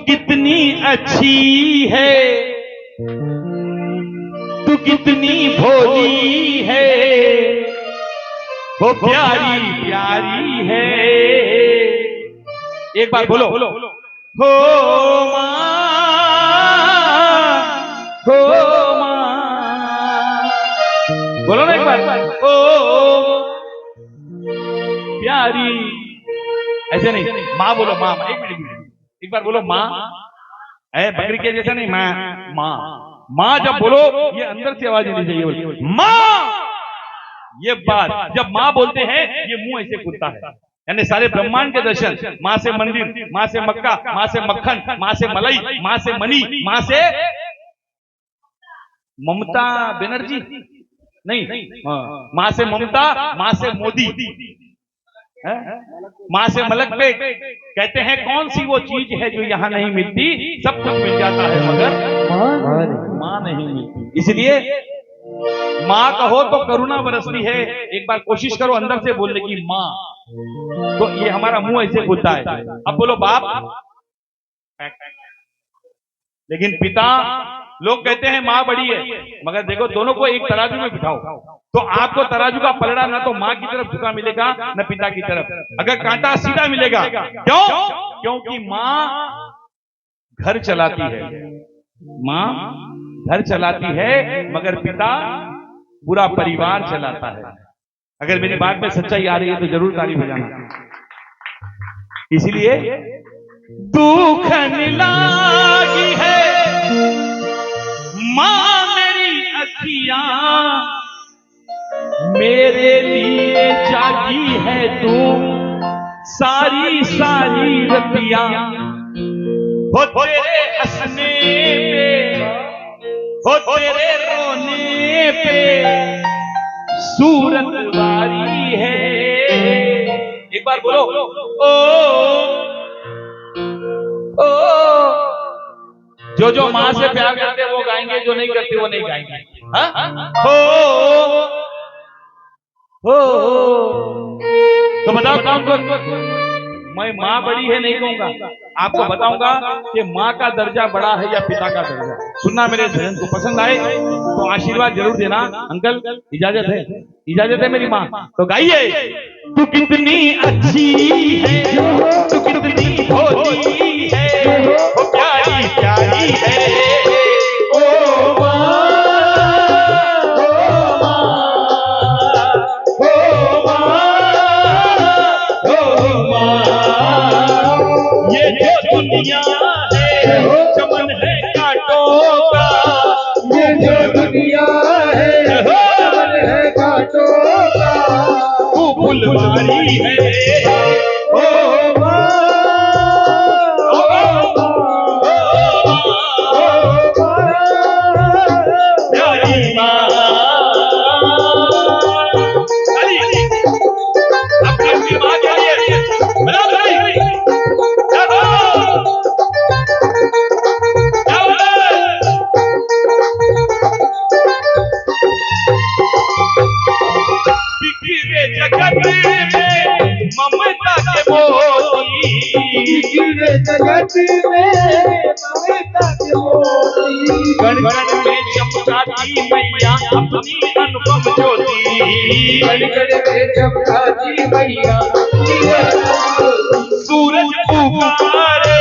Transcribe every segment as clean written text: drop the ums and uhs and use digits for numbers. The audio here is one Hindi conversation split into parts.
कितनी अच्छी है, तू कितनी भोली है, वो प्यारी प्यारी है। एक बार बोलो, हो माँ, हो माँ, बोलो ना एक बार, ओ प्यारी, ऐसे नहीं, माँ बोलो, माँ, एक मिनट, एक बार बोलो माँ, है बकरी के जैसा नहीं, माँ, माँ, माँ जब बोलो ये अंदर से आवाज नहीं चाहिए, माँ। ये बात जब माँ बोलते हैं ये मुंह ऐसे खुलता है, यानी सारे ब्रह्मांड के दर्शन, माँ से मंदिर, माँ से मक्का, माँ से मक्खन, माँ से मलाई, माँ से मनी, माँ से ममता बनर्जी नहीं, माँ से ममता, माँ से मोदी, माँ से मलक पे। कहते हैं कौन सी वो चीज है जो यहाँ नहीं मिलती, सब कुछ मिल जाता है मगर माँ नहीं मिलती। इसलिए माँ कहो तो करुणा बरसती है। एक बार कोशिश करो अंदर से बोलने की माँ, तो ये हमारा मुंह ऐसे खुलता है। अब बोलो बाप, लेकिन पिता, लोग कहते हैं माँ बड़ी है, मगर देखो दोनों को एक तराजू में बिठाओ तो आपको तराजू का पलड़ा ना तो माँ की तरफ झुका मिलेगा न पिता की तरफ, अगर कांटा सीधा मिलेगा। क्यों? क्योंकि माँ घर चलाती है, माँ घर चलाती है, मगर पिता पूरा परिवार चलाता है। अगर मेरी बात में सच्चाई आ रही है तो जरूर ताली बजाना। इसलिए दुखन लागी है माँ मेरी अखियां, मेरे लिए जागी है तू सारी सारी रतियां, हो तेरे हंसने पे, हो तेरे रोने पे सूरत वारी है। एक बार बोलो, ओ जो माँ से प्यार करते वो गाएंगे, जो नहीं करते वो नहीं गाएंगे। हो तो बताओ कौन कौन? मैं माँ बड़ी है नहीं कहूंगा, आपको बताऊंगा कि माँ का दर्जा बड़ा है या पिता का दर्जा। सुनना, मेरे भजन को पसंद आए तो आशीर्वाद जरूर देना। अंकल इजाजत है, इजाजत है मेरी माँ, तो गाइए। तू कितनी अच्छी है, तू कितनी भोली है, वो प्यारी प्यारी है, ओ माँ, ओ माँ, ओ माँ, ये जो दुनिया है चमन है कांटों का, ये जो दुनिया है चमन है कांटों का, तू फुलवारी है, ओ माँ, ओ प्यारी माँ। अपनी माँ के लिए जगत में ममता के मोती, जगत में ममता के मोती, गण गण में चमकाती मैया अपनी अनुपम ज्योति, गण गण में चमकाती मैया, सूरज पुकारे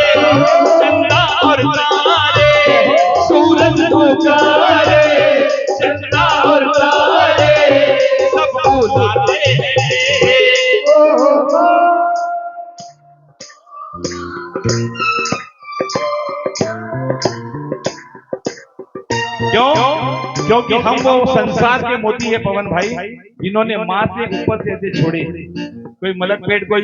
चंदा और तारे, सूरज पुकारे चंदा और तारे, सब बुलाते हैं। क्यों? क्योंकि हम वो संसार के मोती है पवन भाई, जिन्होंने माँ से ऊपर से ऐसे छोड़े। कोई मलकपेट, कोई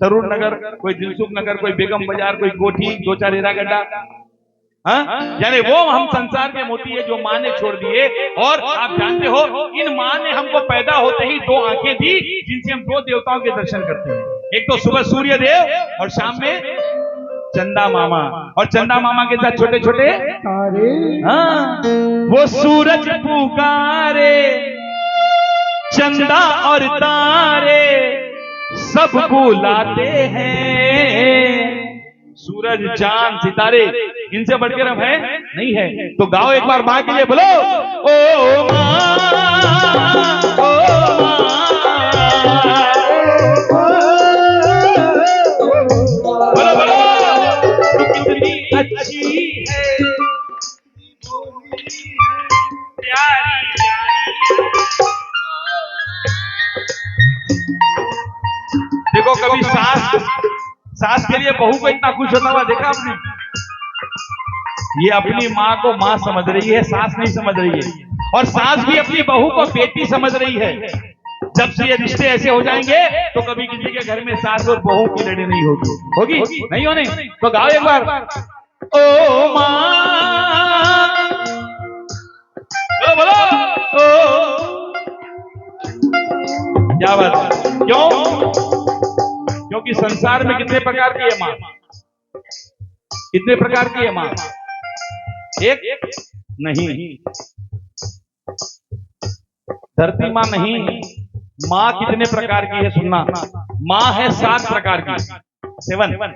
सरूर नगर, कोई दिलसुख नगर, कोई बेगम बाजार, कोई कोठी, दो चार एरा गड्ढा, यानी वो हम संसार के मोती है जो माँ ने छोड़ दिए। और आप जानते हो इन माँ ने हमको पैदा होते ही दो आंखें दी, जिनसे हम दो देवताओं के दर्शन करते हैं। एक तो सुबह सूर्य देव और शाम में चंदा मामा, और चंदा मामा के साथ छोटे छोटे तारे। हाँ, वो सूरज पुकारे चंदा और तारे सब बुलाते हैं, सूरज, चांद, सितारे, इनसे बढ़कर अब है नहीं है। तो गाओ एक बार माँ के लिए, बोलो ओ माँ, ओ बोलो बोलो, कितनी अच्छी है, प्यारी। देखो कभी सास के लिए बहू को इतना खुश होता हुआ देखा आपने? ये अपनी माँ को माँ समझ रही है, सास नहीं समझ रही है। और सास भी अपनी बहू को बेटी समझ रही है। जब से ये रिश्ते ऐसे हो जाएंगे तो कभी किसी के घर में सास और बहू की लड़ाई नहीं होगी, नहीं होने। तो गाओ एक बार, ओ माँ, बोलो बोलो, ओ। क्या बात है? क्यों? क्योंकि संसार में कितने प्रकार की है माँ? कितने प्रकार की है माँ? एक नहीं, धरती माँ नहीं। माँ कितने प्रकार की है सुनना। माँ है 7 प्रकार की, 7।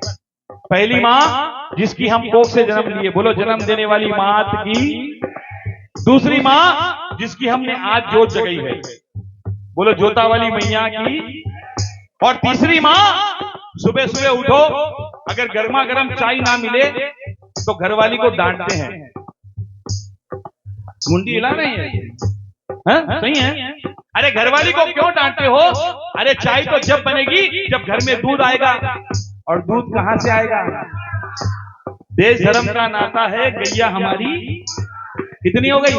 पहली माँ जिसकी हम कोख से जन्म लिए, बोलो जन्म देने वाली मात की। दूसरी माँ जिसकी हमने आज जोत जगाई है, बोलो जोता वाली मैया की। और तीसरी माँ, सुबह सुबह उठो, अगर गर्मा गर्म चाय ना मिले तो घरवाली को डांटते हैं। मुंडी हिला नहीं है, सही है? अरे घरवाली को क्यों डांटते हो? अरे चाय तो जब बनेगी जब घर में दूध आएगा, और दूध कहां से आएगा? देश धर्म का नाता है। गैया हमारी कितनी हो गई?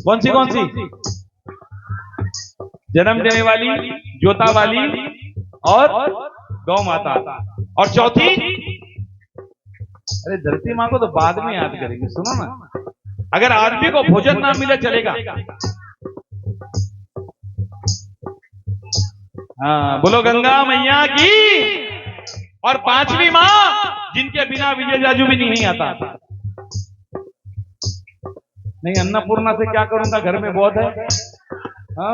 कौन सी? जन्म देने वाली, जोता वाली और गौ माता। और चौथी, अरे धरती माँ को तो बाद में याद करेंगे, सुनो ना। अगर आदमी को भोजन ना मिले चलेगा। हाँ, बोलो गंगा मैया की। और 5वीं माँ जिनके बिना विजय जाजू भी नहीं आता। नहीं, अन्नपूर्णा से क्या करूंगा, घर में बहुत है। हाँ,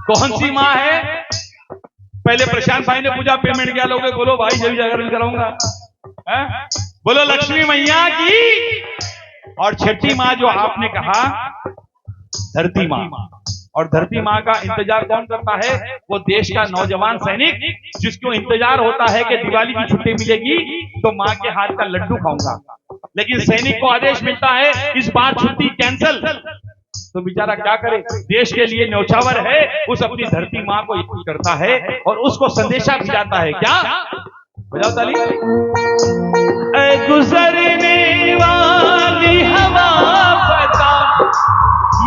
कौन सी माँ है? पहले प्रशांत भाई ने पूजा, पेमेंट क्या लोगे? बोलो भाई जल्दी जागरण कराऊंगा। बोलो लक्ष्मी मैया की। और छठी माँ जो आपने कहा, धरती माँ। और धरती माँ का इंतजार कौन करता है? वो देश का नौजवान सैनिक, जिसको इंतजार होता है कि दिवाली की छुट्टी मिलेगी तो माँ के हाथ का लड्डू खाऊंगा। लेकिन सैनिक को आदेश मिलता है इस बार छुट्टी कैंसल, तो बेचारा क्या करे? देश के लिए न्यौछावर है, उस अपनी धरती माँ को याद करता है और उसको संदेशा भिजाता है। क्या? बजाओ ताली। गुजरने वाली हवा बता,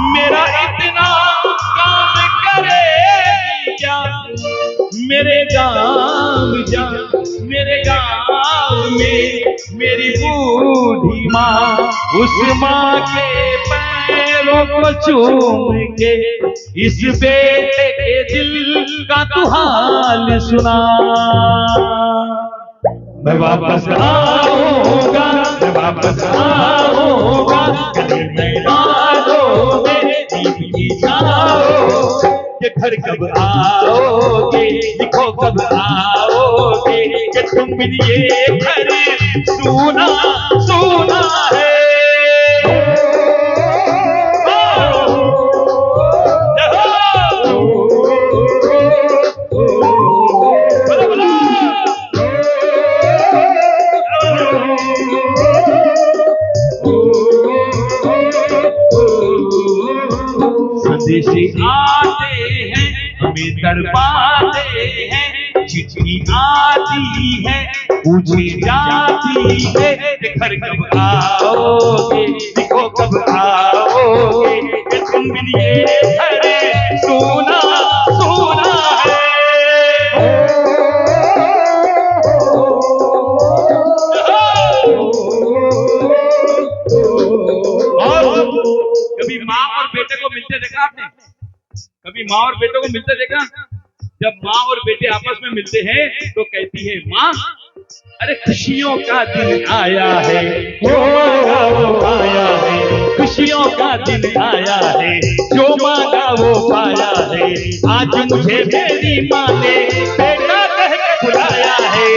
मेरा इतना काम करेगी क्या? मेरे गाँव जा, मेरे गाँव में मेरी बूढ़ी माँ, उस माँ के पैरों को चूम के इस बेटे के दिल का तू हाल सुना। मैं वापस आऊंगा, मैं वापस आऊंगा, गली मैदानों में दीप की छाओ। ये घर कब आओगे, लिखो कब आओगे, कि तुम बिन ये घर सूना सूना है। संदेश आते हैं, हमें तड़पाते हैं, चिट्ठी आती है, पूछी जाती है, घर कब आओगे, लिखो कब आओगे, कि तुम बिन ये घर सोना सोना है। और कभी माँ और बेटे को मिलते देखा आपने? कभी माँ और बेटे को मिलते देखा? जब माँ और बेटे आपस में मिलते हैं तो कहती है माँ, अरे खुशियों का दिन आया है, वो आया है, खुशियों का दिन आया है, जो मांगा वो पाया है, आज मुझे मेरी माँ ने बेटा कह के बुलाया है।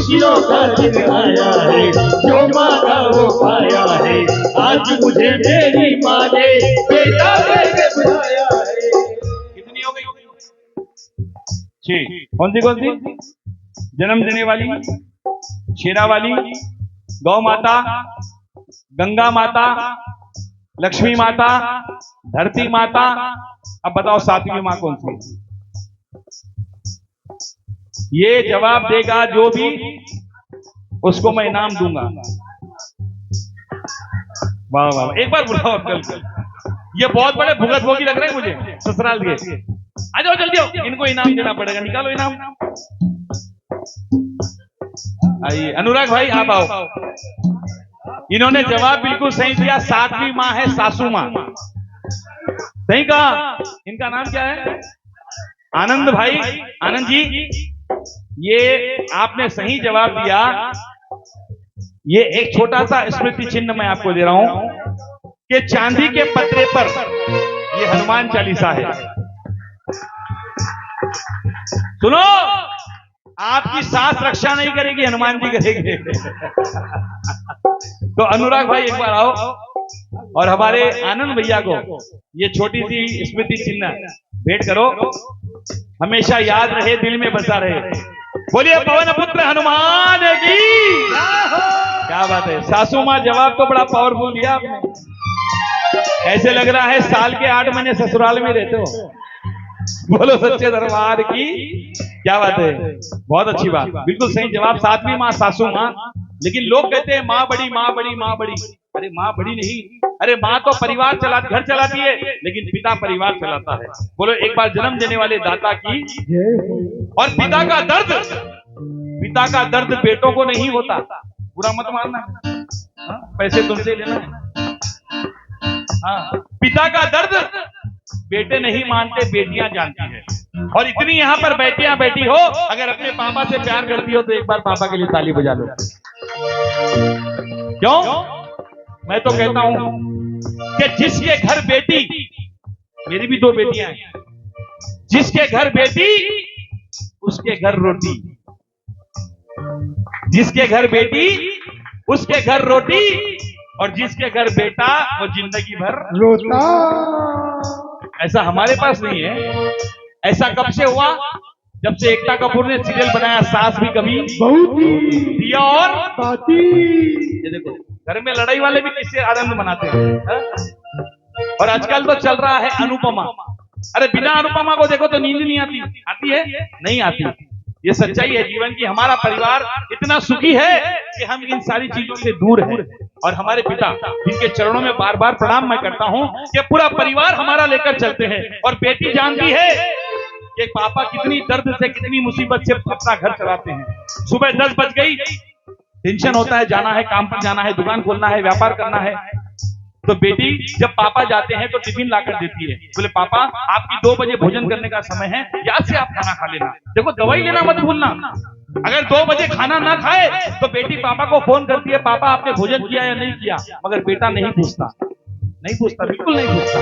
खुशियों का दिन आया है, जो मांगा वो पाया है। आज मुझे मेरी माँ ने बेटा देके बुलाया है। कितनी हो गई? 6। कौन सी? जन्म देने वाली, शेरा वाली, गौ माता, गंगा माता, लक्ष्मी माता, धरती माता। अब बताओ 7वीं माँ कौन सी? ये जवाब देगा जो भी, उसको मैं इनाम दूंगा। वाह वाह, एक बार बुलाओ अंकल। ये बहुत बड़े भुगत भोगी लग रहे हैं मुझे ससुराल के। आ जाओ जल्दी आओ, इनको इनाम देना पड़ेगा, निकालो इनाम। आइए अनुराग भाई आप आओ। इन्होंने जवाब बिल्कुल सही दिया, 7वीं माँ है सासू माँ। सही कहा। इनका नाम क्या है? आनंद भाई, आनंद जी, ये आपने सही जवाब दिया। ये एक छोटा सा स्मृति चिन्ह मैं आपको दे रहा हूं कि चांदी के पत्रे पर ये हनुमान चालीसा है। सुनो, आपकी सास रक्षा नहीं करेगी, हनुमान जी करेंगे। तो अनुराग भाई एक बार आओ और हमारे आनंद भैया को ये छोटी सी स्मृति चिन्ह भेंट करो, हमेशा याद रहे, दिल में बसा रहे। बोलिए पवन पुत्र हनुमान की। क्या बात है, सासू माँ जवाब तो बड़ा पावरफुल दिया आपने। ऐसे लग रहा है साल के 8 महीने ससुराल में रहते हो। बोलो सच्चे दरबार की। क्या बात है, बहुत अच्छी बात, बिल्कुल सही जवाब, 7वीं माँ सासू माँ। लेकिन लोग कहते हैं माँ बड़ी, माँ बड़ी, माँ बड़ी। अरे माँ बड़ी नहीं, अरे माँ तो परिवार घर चलाती है, लेकिन पिता परिवार चलाता है। बोलो एक बार जन्म देने वाले दाता की। और पिता का दर्द बेटों को नहीं होता, बुरा मत मानना। पैसे तुमसे लेना। हाँ, पिता का दर्द बेटे नहीं मानते, बेटियां जानती है। और इतनी यहाँ पर बेटियां बैठी हो, अगर अपने पापा से प्यार करती हो तो एक बार पापा के लिए ताली बजा लो। क्यों? मैं तो कहता हूं कि जिसके घर बेटी, मेरी भी 2 बेटियां हैं, जिसके घर बेटी उसके घर रोटी, जिसके घर बेटी उसके घर रोटी, और जिसके घर बेटा वो जिंदगी भर रोता। ऐसा हमारे पास नहीं है। ऐसा कब से हुआ? जब से एकता कपूर ने सीरियल बनाया सास भी कभी दिया और बाती। ये देखो, घर में लड़ाई वाले भी किससे आनंद मनाते हैं। और आजकल तो चल रहा है अनुपमा। अरे बिना अनुपमा को देखो तो नींद नहीं आती। आती है? नहीं आती। ये सच्चाई है जीवन की। हमारा परिवार इतना सुखी है कि हम इन सारी चीजों से दूर हैं। और हमारे पिता, जिनके चरणों में बार बार प्रणाम मैं करता हूं, कि पूरा परिवार हमारा लेकर चलते हैं। और बेटी जानती है कि पापा कितनी दर्द से, कितनी मुसीबत से अपना घर चलाते हैं। सुबह 10 बज गई, टेंशन होता है, जाना है, काम पर जाना है, दुकान खोलना है, व्यापार करना है। तो बेटी जब पापा जाते हैं तो टिफिन लाकर देती है। बोले पापा आपकी 2 बजे भोजन करने का समय है, याद से आप खाना खा लेना। देखो दवाई लेना मत भूलना। अगर 2 बजे खाना ना खाए तो बेटी पापा को फोन करती है, पापा आपने भोजन किया या नहीं किया। मगर बेटा नहीं पूछता, बिल्कुल नहीं पूछता।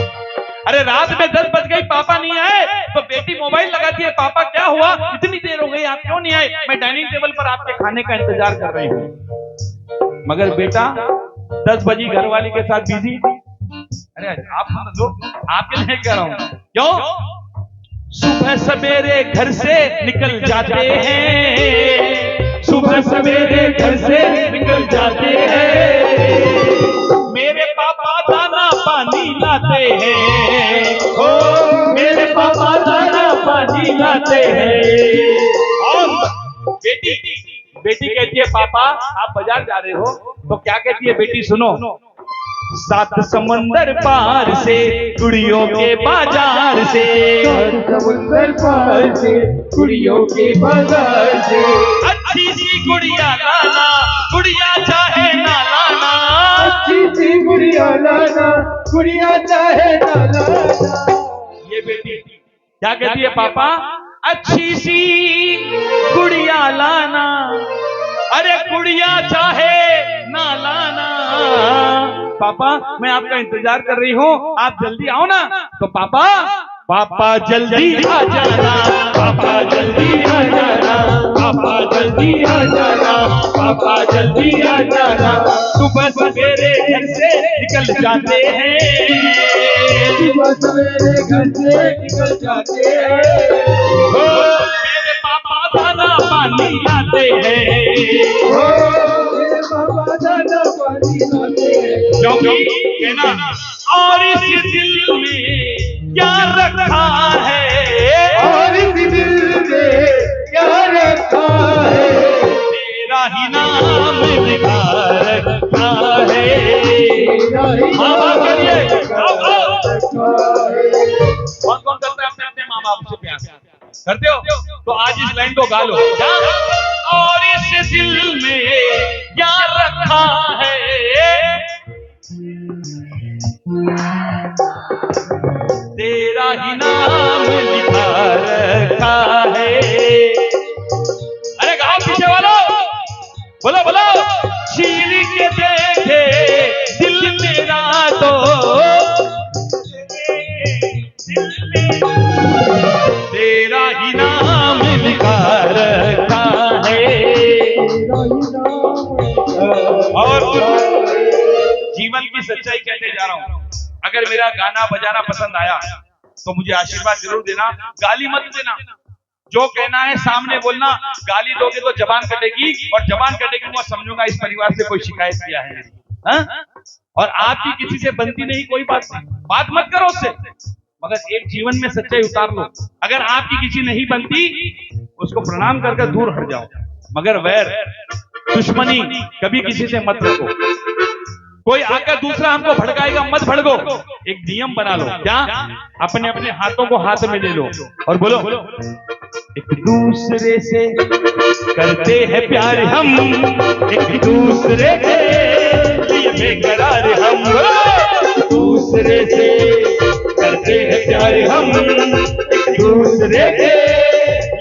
अरे रात में 10 बज गई, पापा नहीं आए, तो बेटी मोबाइल लगाती है, पापा क्या हुआ, इतनी देर हो गई, आप क्यों नहीं आए, मैं डाइनिंग टेबल पर आपके खाने का इंतजार कर रही हूँ। मगर बेटा 10 बजे घरवाली के साथ बिजी। अरे आप लोग, आपके लिए कह रहा हूं, क्यों? सुबह सवेरे घर से निकल जाते हैं, सुबह सवेरे घर से निकल जाते हैं, मेरे पापा दाना पानी लाते हैं, ओ मेरे पापा दाना पानी लाते हैं। और बेटी कहती है पापा आप बाजार जा रहे हो, तो क्या कहती है बेटी सुनो, 7 समंदर पार से गुड़ियों के बाजार से, 7 समंदर पार से गुड़ियों के बाजार से, अच्छी सी गुड़िया लाना, गुड़िया चाहे ना लाना, अच्छी सी गुड़िया लाना, गुड़िया चाहे ना लाना। ये बेटी क्या कहती है पापा, अच्छी सी गुड़िया लाना, अरे गुड़िया चाहे ना लाना। पापा मैं आपका इंतजार कर रही हूँ, आप जल्दी आओ ना। तो पापा जल्दी आ जाना, पापा जल्दी आ जाना, पापा जल्दी आ जाना, पापा जल्दी आ जाना। सुबह सवेरे घर से निकल जाते हैं, सुबह सवेरे घर से निकल जाते हैं। ओ मेरे पापा दाना पानी लाते हैं, ओ मेरे पापा दाना पानी लाते हैं। क्योंकि कहना और इस दिल में क्या रखा है, और इस दिल में क्या रखा है, तेरा ही नाम लिखा रखा है। माँ बाप के लिए कौन कौन करता है अपने अपने माँ बाप से प्यार करते हो? तो आज इस लाइन को गा लो क्या, और इस दिल में क्या रखा है, तेरा ही नाम लिखा रखा है। अरे गाओ पीछे वालों, बोलो बोलो। चीर के देखे दिल मेरा तो, तेरा ही नाम लिखा रखा है। और जीवन की सच्चाई कहते जा रहा हूं, अगर मेरा गाना बजाना पसंद आया तो मुझे आशीर्वाद जरूर देना, गाली मत देना। जो कहना है सामने बोलना, गाली दोगे तो जबान कटेगी, और जबान कटेगी मैं समझूंगा इस परिवार से कोई शिकायत किया है मेरी। हाँ? और आपकी किसी से बनती नहीं, कोई बात नहीं, बात मत करो उससे, मगर एक जीवन में सच्चाई उतार लो। अगर आपकी किसी नहीं बनती उसको प्रणाम करके दूर हट जाओ, मगर वैर दुश्मनी कभी किसी से मत रखो। कोई आकर दूसरा हमको भड़काएगा मत भड़को, एक नियम बना लो क्या, अपने अपने हाथों को हाथ में ले लो और बोलो एक दूसरे से करते हैं प्यार हम, एक दूसरे के लिए बेकरार हम, एक दूसरे से करते हैं प्यार हम, एक दूसरे के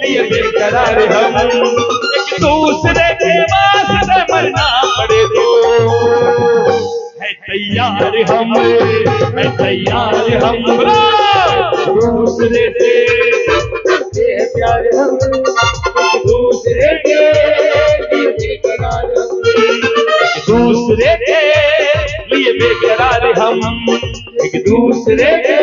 लिए बेकरार हम, एक दूसरे के वास्ते मरना पड़े तो है तैयार हम, है तैयार हम, दूसरे से करते हैं प्यार हम, एक दूसरे के लिए बेकरार हम, एक दूसरे के लिए बेकरार हम, एक दूसरे के